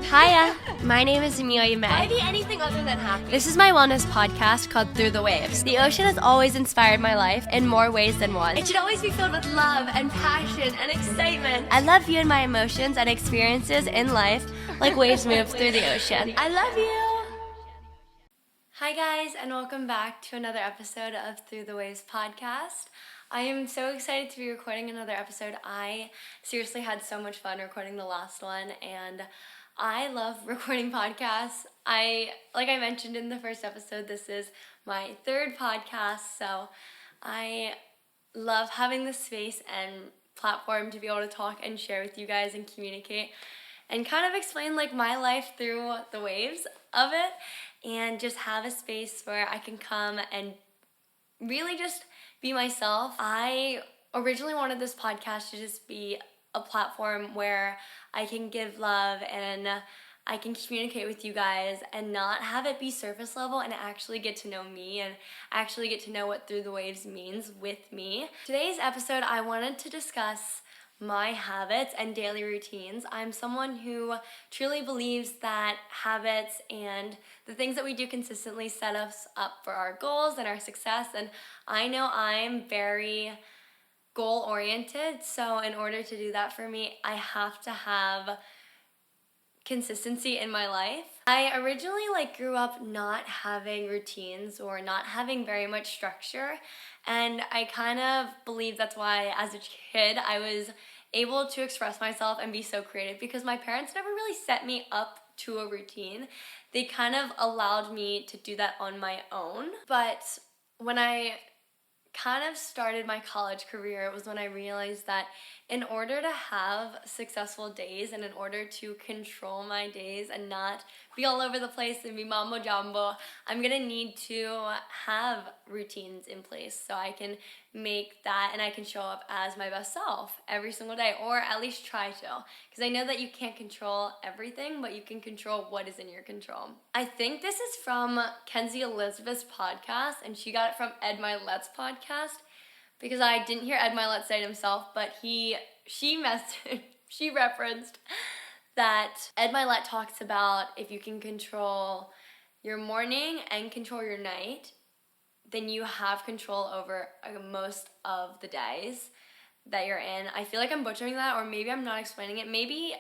Hiya, my name is Amelia May. Why be anything other than happy? This is my wellness podcast called Through the Waves. The ocean has always inspired my life in more ways than one. It should always be filled with love and passion and excitement. I love viewing my emotions and experiences in life like waves move through the ocean. I love you. Hi guys, and welcome back to another episode of Through the Waves podcast. I am so excited to be recording another episode. I seriously had so much fun recording the last one, and I love recording podcasts. Like I mentioned in the first episode, this is my third podcast, so I love having the space and platform to be able to talk and share with you guys and communicate and kind of explain like my life through the waves of it, and just have a space where I can come and really just be myself. I originally wanted this podcast to just be a platform where I can give love and I can communicate with you guys and not have it be surface level, and actually get to know me and actually get to know what Through the Waves means with me. Today's episode, I wanted to discuss my habits and daily routines. I'm someone who truly believes that habits and the things that we do consistently set us up for our goals and our success, and I know I'm very goal oriented, so in order to do that for me, I have to have consistency in my life. I originally grew up not having routines or not having very much structure, and I kind of believe that's why as a kid I was able to express myself and be so creative, because my parents never really set me up to a routine. They kind of allowed me to do that on my own. But when I kind of started my college career, it was when I realized that in order to have successful days and in order to control my days and not be all over the place and be mambo jumbo, I'm gonna need to have routines in place so I can make that and I can show up as my best self every single day, or at least try to, because I know that you can't control everything, but you can control what is in your control. I think this is from Kenzie Elizabeth's podcast, and she got it from Ed Milet's podcast, because I didn't hear Ed Milet say it himself, but she referenced that Ed Milet talks about if you can control your morning and control your night, then you have control over most of the days that you're in. I feel like I'm butchering that, or maybe I'm not explaining it. Maybe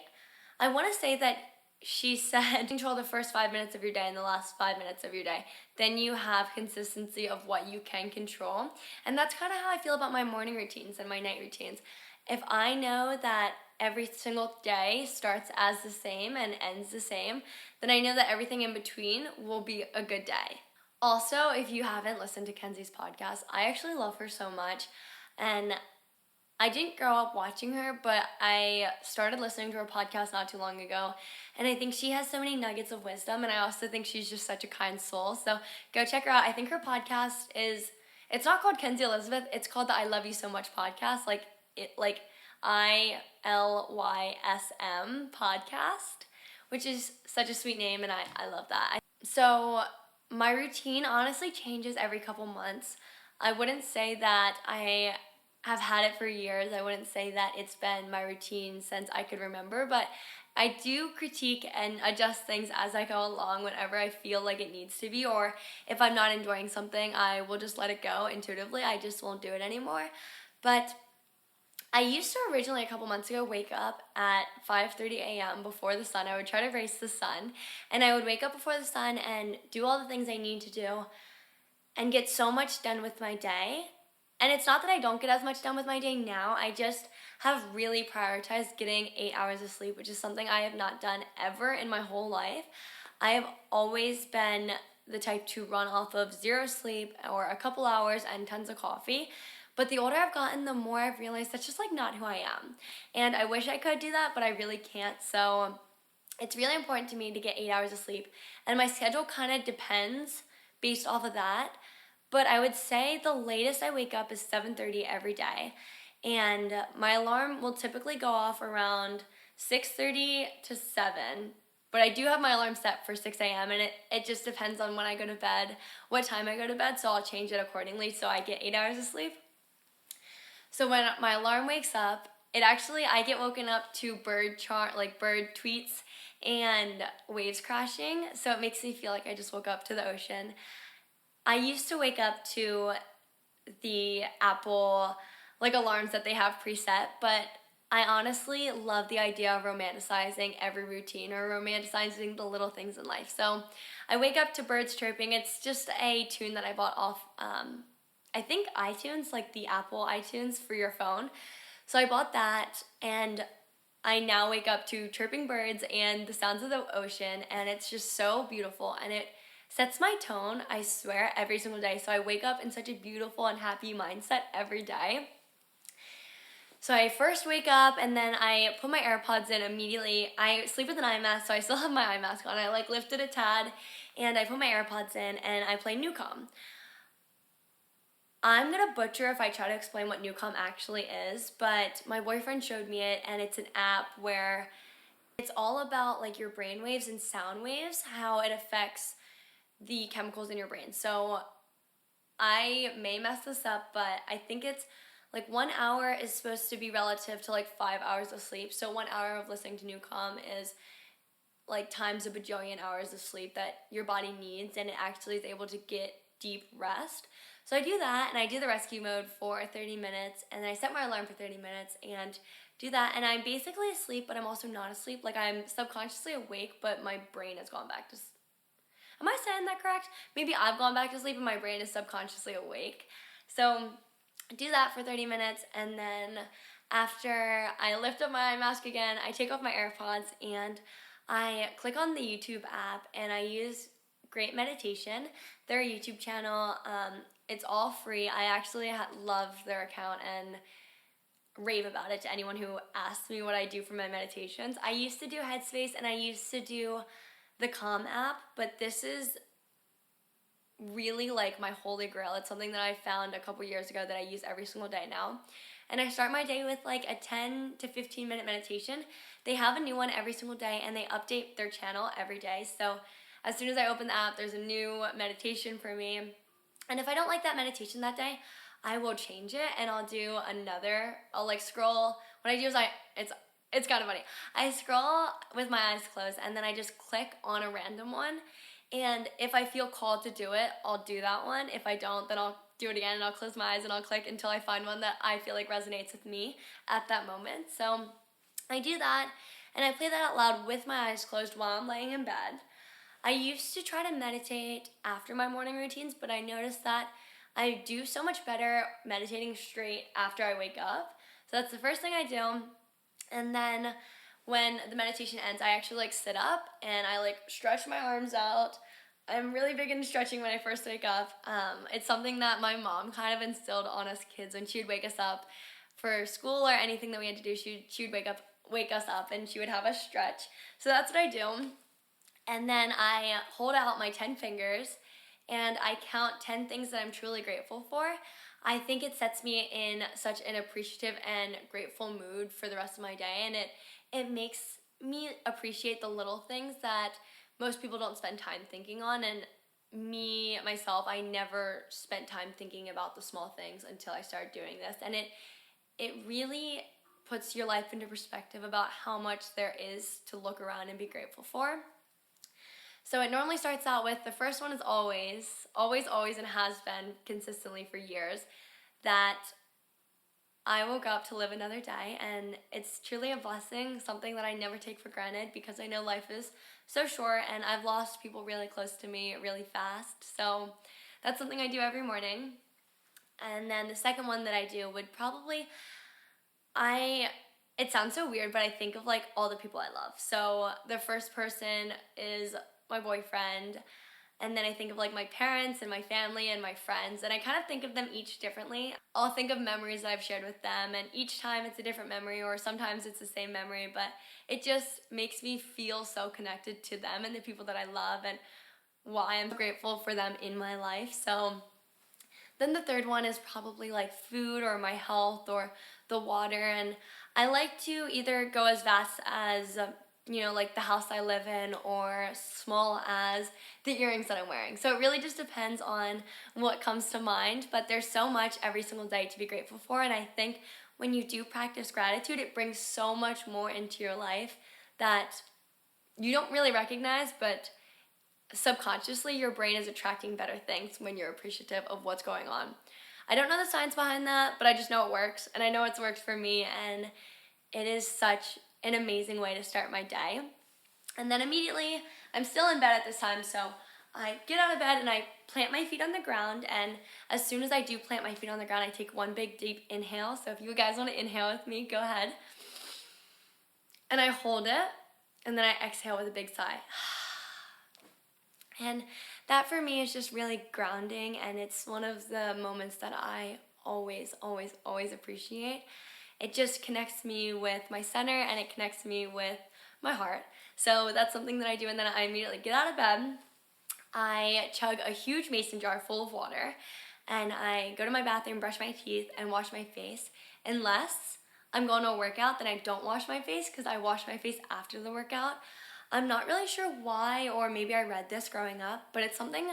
I want to say that she said control the first 5 minutes of your day and the last 5 minutes of your day. Then you have consistency of what you can control. And that's kind of how I feel about my morning routines and my night routines. If I know that every single day starts as the same and ends the same, then I know that everything in between will be a good day. Also, if you haven't listened to Kenzie's podcast, I actually love her so much, and I didn't grow up watching her, but I started listening to her podcast not too long ago, and I think she has so many nuggets of wisdom, and I also think she's just such a kind soul, so go check her out. I think her podcast it's not called Kenzie Elizabeth, it's called the I Love You So Much podcast, like ILYSM podcast, which is such a sweet name, and I love that. So my routine honestly changes every couple months. I wouldn't say that I have had it for years. I wouldn't say that it's been my routine since I could remember, but I do critique and adjust things as I go along whenever I feel like it needs to be, or if I'm not enjoying something, I will just let it go intuitively. I just won't do it anymore. But I used to originally, a couple months ago, wake up at 5:30 a.m. before the sun. I would try to race the sun, and I would wake up before the sun and do all the things I need to do and get so much done with my day. And it's not that I don't get as much done with my day now, I just have really prioritized getting 8 hours of sleep, which is something I have not done ever in my whole life. I have always been the type to run off of zero sleep or a couple hours and tons of coffee. But the older I've gotten, the more I've realized that's just not who I am. And I wish I could do that, but I really can't. So it's really important to me to get 8 hours of sleep. And my schedule kind of depends based off of that. But I would say the latest I wake up is 7:30 every day. And my alarm will typically go off around 6:30 to 7. But I do have my alarm set for 6 a.m. and it just depends on when I go to bed, what time I go to bed, so I'll change it accordingly so I get 8 hours of sleep. So when my alarm wakes up, I get woken up to bird tweets and waves crashing, so it makes me feel like I just woke up to the ocean. I used to wake up to the Apple like alarms that they have preset, but I honestly love the idea of romanticizing every routine or romanticizing the little things in life. So I wake up to birds chirping. It's just a tune that I bought off I think iTunes, like the Apple iTunes for your phone. So I bought that, and I now wake up to chirping birds and the sounds of the ocean, and it's just so beautiful, and it sets my tone, I swear, every single day. So I wake up in such a beautiful and happy mindset every day. So I first wake up and then I put my AirPods in immediately. I sleep with an eye mask, so I still have my eye mask on. I like lifted a tad and I put my AirPods in and I play Newcom. I'm gonna butcher if I try to explain what Newcom actually is, but my boyfriend showed me it, and it's an app where it's all about like your brain waves and sound waves, how it affects the chemicals in your brain. So I may mess this up, but I think it's like 1 hour is supposed to be relative to like 5 hours of sleep. So 1 hour of listening to Newcom is like times a bajillion hours of sleep that your body needs, and it actually is able to get deep rest. So I do that, and I do the rescue mode for 30 minutes, and then I set my alarm for 30 minutes and do that, and I'm basically asleep, but I'm also not asleep. Like, I'm subconsciously awake, but my brain has gone back to sleep. Am I saying that correct? Maybe I've gone back to sleep and my brain is subconsciously awake. So do that for 30 minutes, and then after I lift up my eye mask again, I take off my AirPods and I click on the YouTube app, and I use Great Meditation, their YouTube channel. It's all free. I actually love their account and rave about it to anyone who asks me what I do for my meditations. I used to do Headspace and I used to do the Calm app, but this is really like my holy grail. It's something that I found a couple years ago that I use every single day now. And I start my day with like a 10 to 15 minute meditation. They have a new one every single day, and they update their channel every day. So as soon as I open the app, there's a new meditation for me. And if I don't like that meditation that day, I will change it and I'll do another. I'll like scroll. What I do is it's kind of funny. I scroll with my eyes closed, and then I just click on a random one. And if I feel called to do it, I'll do that one. If I don't, then I'll do it again, and I'll close my eyes and I'll click until I find one that I feel like resonates with me at that moment. So I do that, and I play that out loud with my eyes closed while I'm laying in bed. I used to try to meditate after my morning routines, but I noticed that I do so much better meditating straight after I wake up. So that's the first thing I do. And then when the meditation ends, I actually like sit up and I like stretch my arms out. I'm really big into stretching when I first wake up. It's something that my mom kind of instilled on us kids when she would wake us up for school or anything that we had to do. She would wake us up, and she would have us stretch. So that's what I do. And then I hold out my 10 fingers and I count 10 things that I'm truly grateful for. I think it sets me in such an appreciative and grateful mood for the rest of my day, and it makes me appreciate the little things that most people don't spend time thinking on. And me, myself, I never spent time thinking about the small things until I started doing this. And it really puts your life into perspective about how much there is to look around and be grateful for. So it normally starts out with, the first one is always, and has been consistently for years, that I woke up to live another day, and it's truly a blessing, something that I never take for granted because I know life is so short, and I've lost people really close to me really fast. So that's something I do every morning. And then the second one that I do would probably, it sounds so weird, but I think of like all the people I love. So the first person is my boyfriend, and then I think of like my parents and my family and my friends, and I kind of think of them each differently. I'll think of memories that I've shared with them, and each time it's a different memory, or sometimes it's the same memory, but it just makes me feel so connected to them and the people that I love and why I'm grateful for them in my life. So then the third one is probably like food or my health or the water, and I like to either go as vast as like the house I live in, or small as the earrings that I'm wearing. So it really just depends on what comes to mind, but there's so much every single day to be grateful for, and I think when you do practice gratitude, it brings so much more into your life that you don't really recognize, but subconsciously your brain is attracting better things when you're appreciative of what's going on. I don't know the science behind that, but I just know it works, and I know it's worked for me, and it is such an amazing way to start my day. And then immediately, I'm still in bed at this time, so I get out of bed and I plant my feet on the ground, and as soon as I do plant my feet on the ground, I take one big deep inhale. So if you guys want to inhale with me, go ahead. And I hold it, and then I exhale with a big sigh. And that for me is just really grounding, and it's one of the moments that I always, always, always appreciate. It just connects me with my center, and it connects me with my heart. So that's something that I do, and then I immediately get out of bed. I chug a huge mason jar full of water, and I go to my bathroom, brush my teeth, and wash my face. Unless I'm going to a workout, then I don't wash my face because I wash my face after the workout. I'm not really sure why, or maybe I read this growing up, but it's something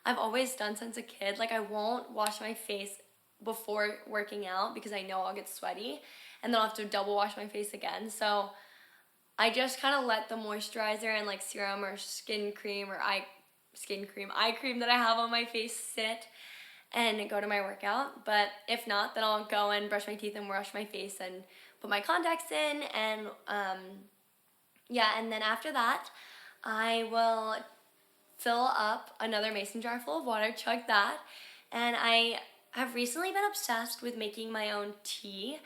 I've always done since a kid. Like, I won't wash my face before working out because I know I'll get sweaty, and then I'll have to double wash my face again. So I just kind of let the moisturizer and like serum or eye cream that I have on my face sit and go to my workout. But if not, then I'll go and brush my teeth and wash my face and put my contacts in, and and then after that, I will fill up another mason jar full of water, chug that, and I have recently been obsessed with making my own tea.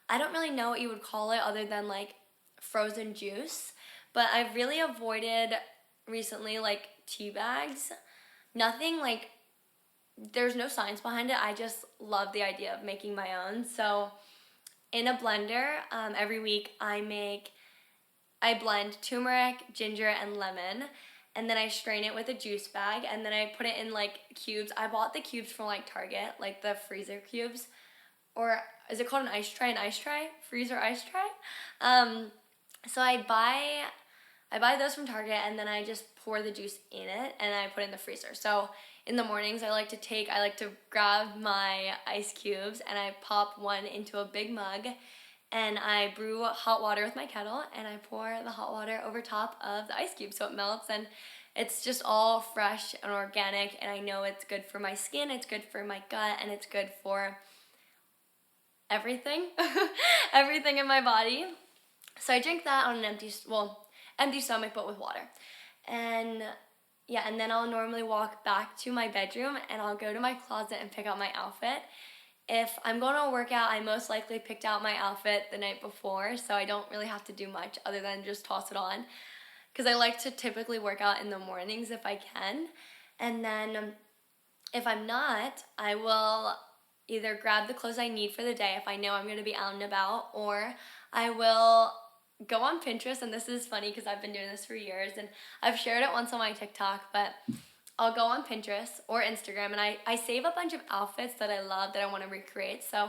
I don't really know what you would call it other than like frozen juice, but I've really avoided recently like tea bags. Nothing like, there's no science behind it. I just love the idea of making my own. So in a blender, every week I blend turmeric, ginger, and lemon, and then I strain it with a juice bag, and then I put it in like cubes. I bought the cubes from like Target, like the freezer cubes, or is it called an ice tray? An ice tray? Freezer ice tray? So I buy those from Target, and then I just pour the juice in it, and I put it in the freezer. So in the mornings, I like to grab my ice cubes, and I pop one into a big mug, and I brew hot water with my kettle, and I pour the hot water over top of the ice cube so it melts, and it's just all fresh and organic, and I know it's good for my skin, it's good for my gut, and it's good for everything, everything in my body. So I drink that on an empty stomach, but with water. And and then I'll normally walk back to my bedroom, and I'll go to my closet and pick out my outfit. If I'm going to a workout, I most likely picked out my outfit the night before, so I don't really have to do much other than just toss it on, because I like to typically work out in the mornings if I can. And then if I'm not, I will either grab the clothes I need for the day if I know I'm going to be out and about, or I will go on Pinterest. And this is funny because I've been doing this for years, and I've shared it once on my TikTok, but I'll go on Pinterest or Instagram, and I save a bunch of outfits that I love that I want to recreate. So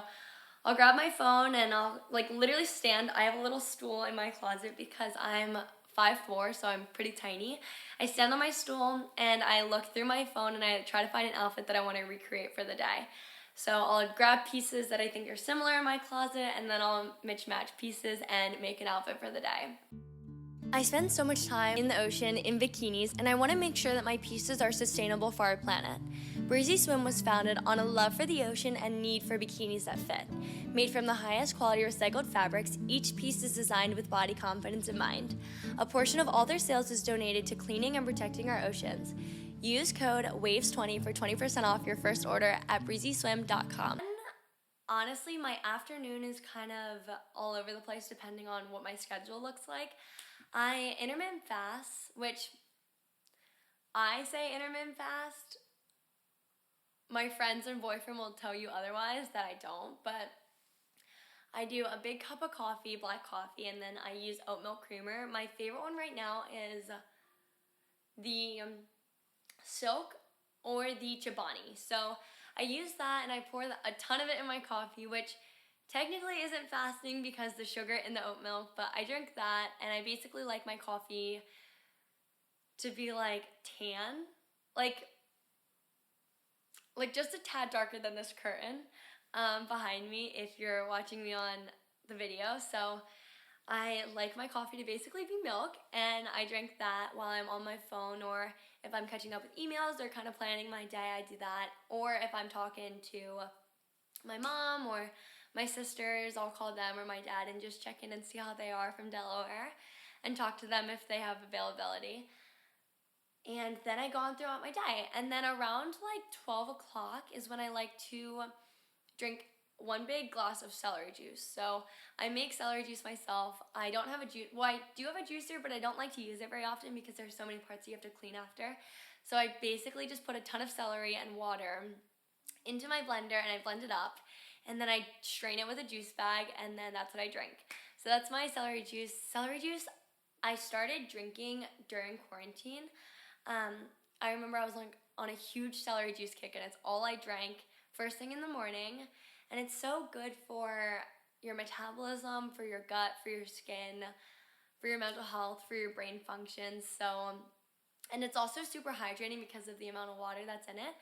I'll grab my phone, and I'll like literally stand. I have a little stool in my closet because I'm 5'4", so I'm pretty tiny. I stand on my stool, and I look through my phone, and I try to find an outfit that I want to recreate for the day. So I'll grab pieces that I think are similar in my closet, and then I'll match pieces and make an outfit for the day. I spend so much time in the ocean in bikinis, and I want to make sure that my pieces are sustainable for our planet. Breezy Swim was founded on a love for the ocean and need for bikinis that fit. Made from the highest quality recycled fabrics, each piece is designed with body confidence in mind. A portion of all their sales is donated to cleaning and protecting our oceans. Use code WAVES20 for 20% off your first order at breezyswim.com. Honestly, my afternoon is kind of all over the place depending on what my schedule looks like. I intermittent fast, which I say intermittent fast. My friends and boyfriend will tell you otherwise, that I don't, but I do a big cup of coffee, black coffee, and then I use oat milk creamer. My favorite one right now is the Silk or the Chobani. So I use that, and I pour a ton of it in my coffee, which technically isn't fasting because the sugar in the oat milk, but I drink that, and I basically like my coffee to be like tan, like just a tad darker than this curtain behind me if you're watching me on the video. So I like my coffee to basically be milk, and I drink that while I'm on my phone, or if I'm catching up with emails or kind of planning my day, I do that. Or if I'm talking to my mom or my sisters, I'll call them, or my dad, and just check in and see how they are from Delaware and talk to them if they have availability. And then I go on throughout my day. And then around like 12 o'clock is when I like to drink one big glass of celery juice. So I make celery juice myself. I don't have a juice, well, I do have a juicer, but I don't like to use it very often because there's so many parts you have to clean after. So I basically just put a ton of celery and water into my blender and I blend it up, and then I strain it with a juice bag, and then that's what I drink. So that's my celery juice. Celery juice I started drinking during quarantine. I remember I was like on a huge celery juice kick, and it's all I drank first thing in the morning, and it's so good for your metabolism, for your gut, for your skin, for your mental health, for your brain functions. So, and it's also super hydrating because of the amount of water that's in it.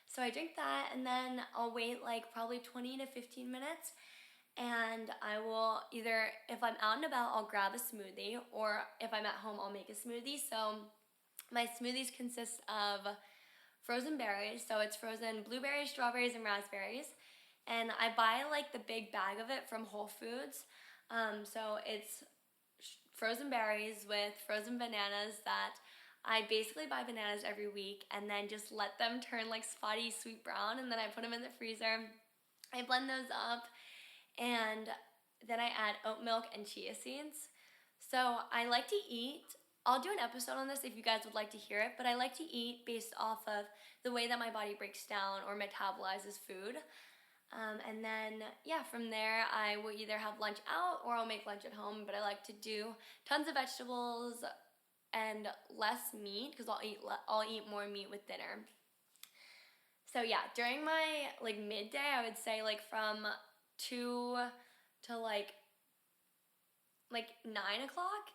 So I drink that, and then I'll wait like probably 20 to 15 minutes, and I will either, if I'm out and about, I'll grab a smoothie, or if I'm at home, I'll make a smoothie. So my smoothies consist of frozen berries, so it's frozen blueberries, strawberries, and raspberries. And I buy like the big bag of it from Whole Foods. So it's frozen berries with frozen bananas that I basically buy bananas every week and then just let them turn like spotty sweet brown, and then I put them in the freezer. I blend those up, and then I add oat milk and chia seeds. So I like to eat, I'll do an episode on this if you guys would like to hear it, but I like to eat based off of the way that my body breaks down or metabolizes food. And then, yeah, from there I will either have lunch out or I'll make lunch at home, but I like to do tons of vegetables and less meat because I'll eat more meat with dinner. So yeah, during my like midday, I would say like from 2 to like 9 o'clock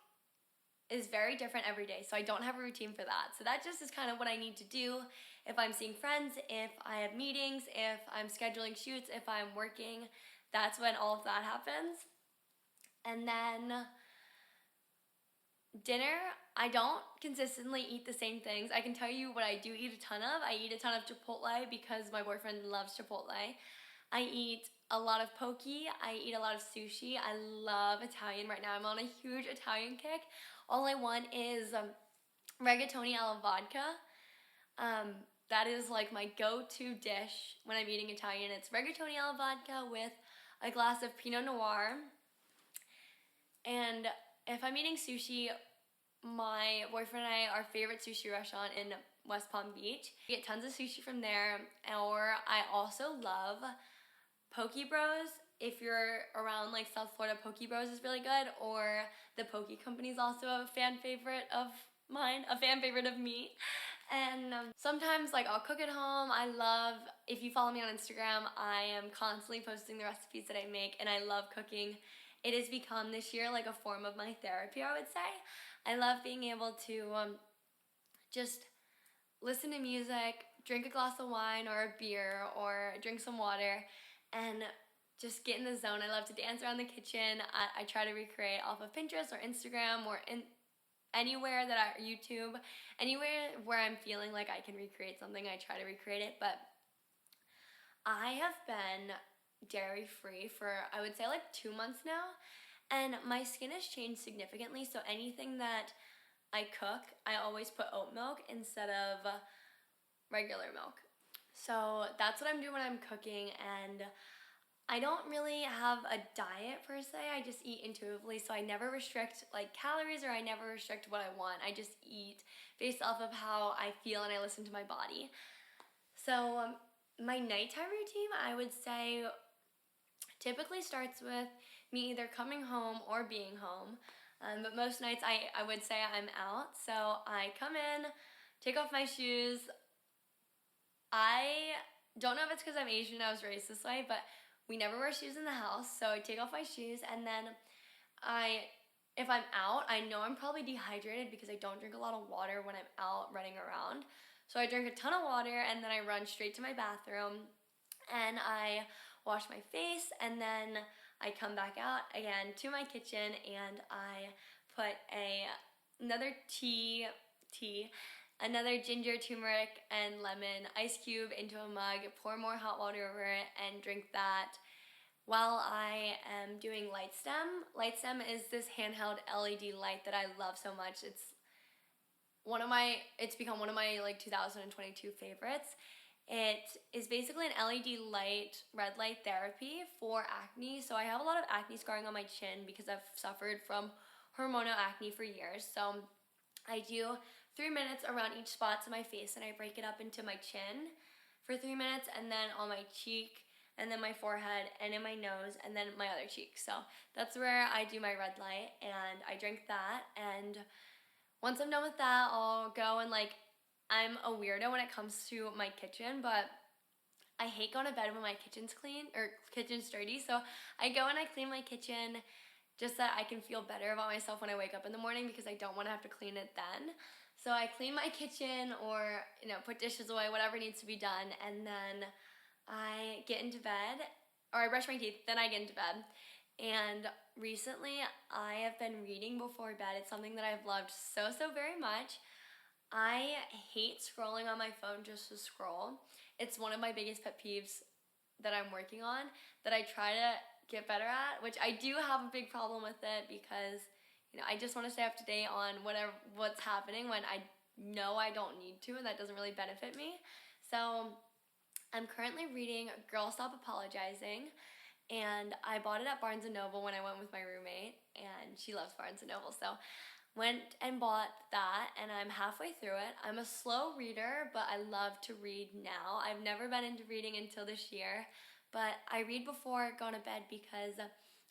is very different every day. So I don't have a routine for that. So that just is kind of what I need to do if I'm seeing friends, if I have meetings, if I'm scheduling shoots, if I'm working. That's when all of that happens. And then dinner, I don't consistently eat the same things. I can tell you what I do eat a ton of. I eat a ton of Chipotle because my boyfriend loves Chipotle. I eat a lot of poke. I eat a lot of sushi. I love Italian right now. I'm on a huge Italian kick. All I want is rigatoni alla vodka. That is like my go-to dish when I'm eating Italian. It's rigatoni alla vodka with a glass of Pinot Noir. And if I'm eating sushi, my boyfriend and I, our favorite sushi restaurant in West Palm Beach, we get tons of sushi from there. Or I also love Poke Bros. If you're around like South Florida, Poke Bros is really good. Or the Poke Company is also a fan favorite of mine, a fan favorite of me. And sometimes like I'll cook at home. I love, if you follow me on Instagram, I am constantly posting the recipes that I make, and I love cooking. It has become this year like a form of my therapy, I would say. I love being able to just listen to music, drink a glass of wine or a beer, or drink some water, and just get in the zone. I love to dance around the kitchen. I try to recreate off of Pinterest or Instagram or anywhere that YouTube, anywhere where I'm feeling like I can recreate something, I try to recreate it. But I have been dairy-free for, I would say, like 2 months now, and my skin has changed significantly. So anything that I cook, I always put oat milk instead of regular milk. So that's what I'm doing when I'm cooking, and I don't really have a diet per se. I just eat intuitively, so I never restrict like calories, or I never restrict what I want. I just eat based off of how I feel, and I listen to my body. So my nighttime routine, I would say, typically starts with me either coming home or being home. But most nights I would say I'm out. So I come in, take off my shoes. I don't know if it's because I'm Asian and I was raised this way, but we never wear shoes in the house. So I take off my shoes, and then if I'm out, I know I'm probably dehydrated because I don't drink a lot of water when I'm out running around. So I drink a ton of water, and then I run straight to my bathroom, and I wash my face, and then I come back out again to my kitchen and I put another another ginger, turmeric, and lemon ice cube into a mug, pour more hot water over it, and drink that while I am doing LightStem. LightStem is this handheld LED light that I love so much. It's become one of my like 2022 favorites. It is basically an LED light, red light therapy for acne. So I have a lot of acne scarring on my chin because I've suffered from hormonal acne for years. So I do 3 minutes around each spot to my face, and I break it up into my chin for 3 minutes, and then on my cheek, and then my forehead, and in my nose, and then my other cheek. So that's where I do my red light, and I drink that. And once I'm done with that, I'll go and I'm a weirdo when it comes to my kitchen, but I hate going to bed when my kitchen's clean or kitchen's dirty. So I go and I clean my kitchen just so that I can feel better about myself when I wake up in the morning, because I don't want to have to clean it then. So I clean my kitchen, or put dishes away, whatever needs to be done, and then I get into bed, or I brush my teeth, then I get into bed. And recently I have been reading before bed. It's something that I've loved so very much. I hate scrolling on my phone just to scroll. It's one of my biggest pet peeves that I'm working on, that I try to get better at, which I do have a big problem with it, because I just want to stay up to date on what's happening when I know I don't need to, and that doesn't really benefit me. So I'm currently reading Girl Stop Apologizing, and I bought it at Barnes & Noble when I went with my roommate, and she loves Barnes & Noble, so went and bought that, and I'm halfway through it. I'm a slow reader, but I love to read now. I've never been into reading until this year, but I read before going to bed because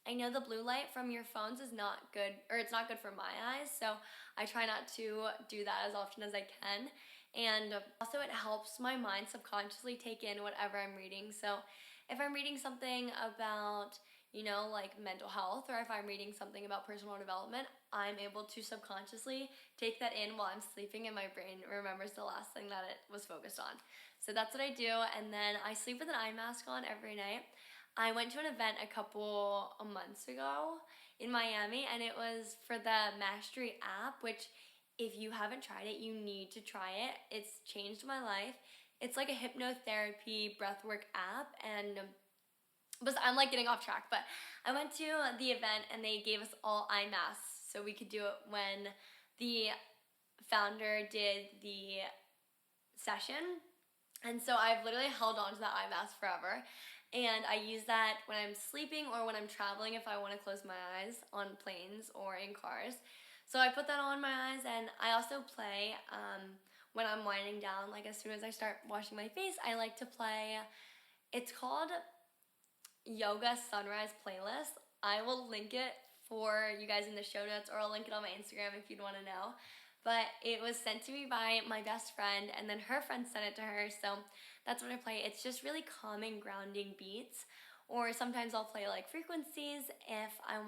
I know the blue light from your phones is not good, or it's not good for my eyes, so I try not to do that as often as I can. And also it helps my mind subconsciously take in whatever I'm reading. So if I'm reading something about like mental health, or if I'm reading something about personal development, I'm able to subconsciously take that in while I'm sleeping, and my brain remembers the last thing that it was focused on. So that's what I do, and then I sleep with an eye mask on every night. I went to an event a couple of months ago in Miami, and it was for the Mastery app, which if you haven't tried it, you need to try it. It's changed my life. It's like a hypnotherapy breathwork app, and but I'm getting off track, but I went to the event and they gave us all eye masks so we could do it when the founder did the session. And so I've literally held on to that eye mask forever, and I use that when I'm sleeping or when I'm traveling if I want to close my eyes on planes or in cars. So I put that on my eyes, and I also play when I'm winding down, as soon as I start washing my face, I like to play, it's called Yoga Sunrise Playlist. I will link it for you guys in the show notes, or I'll link it on my Instagram if you'd want to know. But it was sent to me by my best friend, and then her friend sent it to her, so that's what I play. It's just really calming, grounding beats. Or sometimes I'll play frequencies if I'm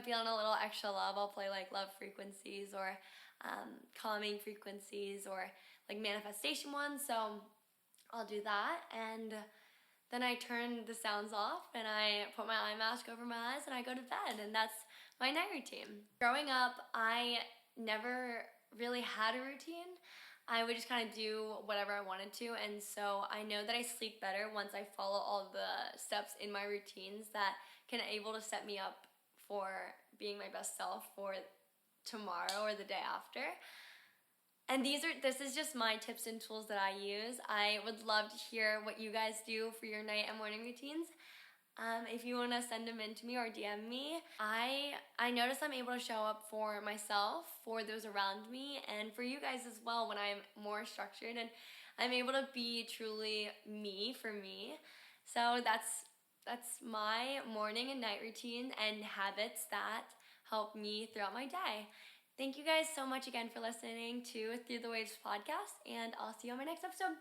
feeling a little extra love. I'll play love frequencies, or calming frequencies, or manifestation ones. So I'll do that, and then I turn the sounds off, and I put my eye mask over my eyes, and I go to bed, and that's my night routine. Growing up, I never really had a routine. I would just kind of do whatever I wanted to, and so I know that I sleep better once I follow all the steps in my routines that can able to set me up for being my best self for tomorrow or the day after. And this is just my tips and tools that I use. I would love to hear what you guys do for your night and morning routines. If you want to send them in to me or DM me. I notice I'm able to show up for myself, for those around me, and for you guys as well when I'm more structured, and I'm able to be truly me for me. So that's my morning and night routine and habits that help me throughout my day. Thank you guys so much again for listening to Through the Waves podcast, and I'll see you on my next episode.